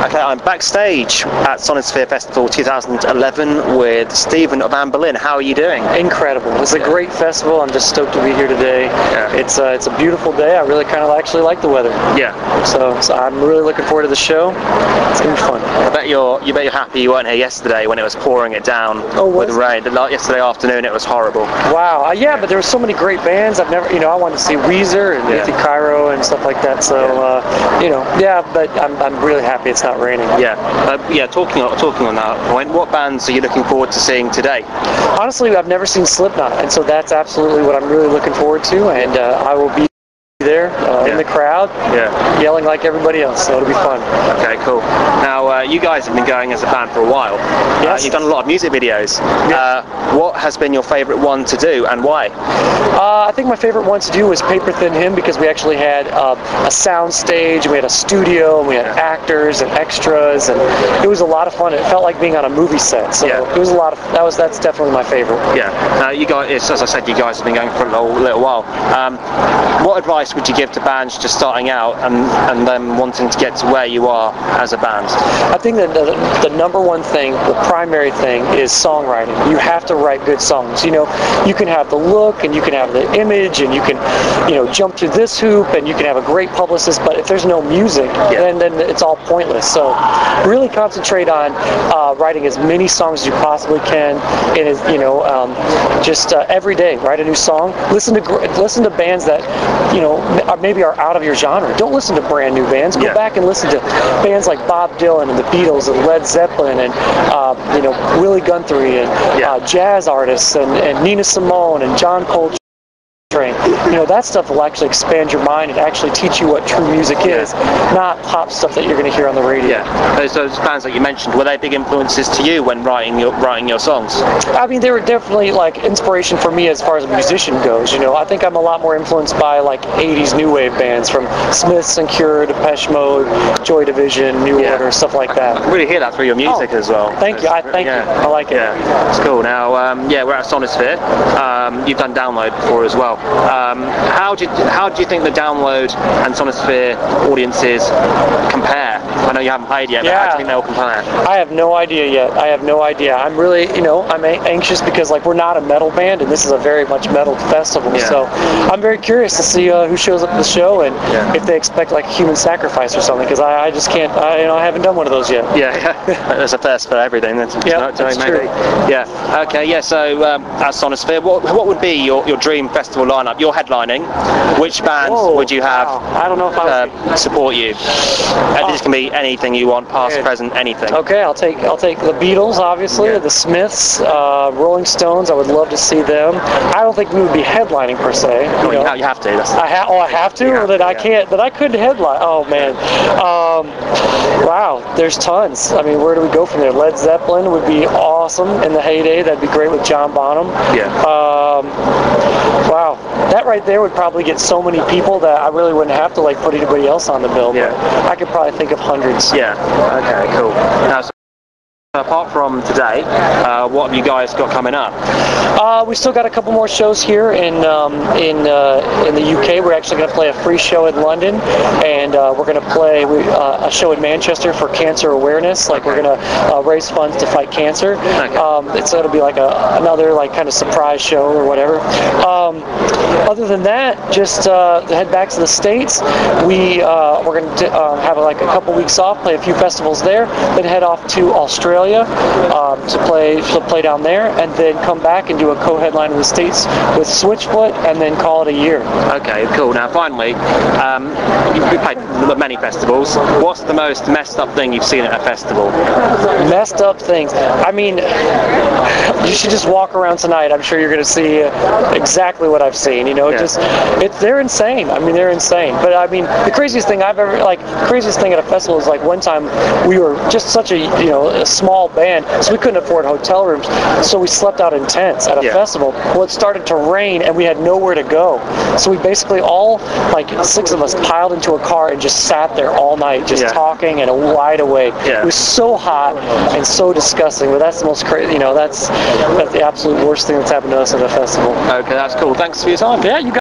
Okay, I'm backstage at Sonisphere Festival 2011 with Stephen of Anberlin. How are you doing? Incredible. It's a great festival. I'm just stoked to be here today. Yeah. It's a beautiful day. I really kind of actually like the weather. Yeah. So I'm really looking forward to the show. It's gonna be fun. I bet you're happy you weren't here yesterday when it was pouring it down with the rain. Yesterday afternoon it was horrible. Wow. Yeah, but there were so many great bands. I've never, I wanted to see Weezer and Leafy Cairo and stuff like that. So but I'm really happy it's not raining. Yeah. Talking on that point, what bands are you looking forward to seeing today? Honestly, I've never seen Slipknot, and so that's absolutely what I'm really looking forward to. And I will be there in the crowd, yelling like everybody else, so it'll be fun. Okay, cool. Now, you guys have been going as a band for a while. Yes. You've done a lot of music videos. Yes. What has been your favourite one to do, and why? I think my favourite one to do was Paper Thin Hymn, because we actually had a sound stage, and we had a studio, and we had actors and extras, and it was a lot of fun. It felt like being on a movie set, so it was a lot of, that's definitely my favourite. Yeah. You guys, as I said, you guys have been going for a little while. What advice would you give to bands just starting out and them wanting to get to where you are as a band? I think that the number one thing, the primary thing, is songwriting. You have to write good songs. You can have the look and you can have the image and you can jump through this hoop and you can have a great publicist, but if there's no music, then it's all pointless. So really concentrate on writing as many songs as you possibly can, and just every day write a new song. Listen to bands that maybe are out of your genre. Don't listen to brand new bands. Go back and listen to bands like Bob Dylan and the Beatles and Led Zeppelin and Willie Guthrie and jazz artists and Nina Simone and John Coltrane. That stuff will actually expand your mind and actually teach you what true music is, not pop stuff that you're going to hear on the radio. Yeah. Those bands that you mentioned, were they big influences to you when writing your songs? I mean, they were definitely like inspiration for me as far as a musician goes. I think I'm a lot more influenced by like 80s new wave bands, from Smiths and Cure, Depeche Mode, Joy Division, New Order, stuff like that. I can really hear that through your music as well. Thank you. Thank you. I like it. Yeah, it's cool. Now, we're at Sonisphere. You've done Download before as well. How do you think the Download and Sonisphere audiences compare? I know you haven't played yet, but how do you think they'll compare? I have no idea yet. I have no idea. I'm really, I'm anxious because we're not a metal band, and this is a very much metal festival. So I'm very curious to see who shows up at the show and if they expect like a human sacrifice or something, because I just can't. I haven't done one of those yet. There's a first for everything. That's true. Yeah. Okay. Yeah. So at Sonisphere, what would be your dream festival lineup? You're headlining. Which bands would you have? I don't know if I support you. This can be anything you want, past, present, anything. Okay, I'll take the Beatles, obviously, the Smiths, Rolling Stones. I would love to see them. I don't think we would be headlining per se. You have to. I have to. That I can't. That I couldn't headline. Oh man. Wow. There's tons. I mean, where do we go from there? Led Zeppelin would be awesome in the heyday. That'd be great with John Bonham. Wow. That right there would probably get so many people that I really wouldn't have to put anybody else on the bill. But I could probably think of hundreds. Yeah. Okay. Cool. Now, apart from today, what have you guys got coming up? We still got a couple more shows here in the UK. We're actually going to play a free show in London, and we're going to play a show in Manchester for cancer awareness. We're going to raise funds to fight cancer. It's going to be another kind of surprise show or whatever. Other than that, just head back to the States. We're going to have a couple weeks off, play a few festivals there, then head off to Australia to play down there, and then come back and do a co-headline in the States with Switchfoot, and then call it a year. Okay, cool. Now finally, you've played many festivals. What's the most messed up thing you've seen at a festival? Messed up things. I mean, you should just walk around tonight. I'm sure you're going to see exactly what I've seen. They're insane. I mean, they're insane. But I mean, the craziest thing at a festival is one time we were just such a small band, so we couldn't afford hotel rooms, so we slept out in tents at a festival. Well, it started to rain and we had nowhere to go, so we basically all 6 of us piled into a car and just sat there all night just talking and wide awake. It was so hot and so disgusting, but that's the most crazy, that's the absolute worst thing that's happened to us at a festival. Okay, that's cool. Thanks for your time. Yeah, you got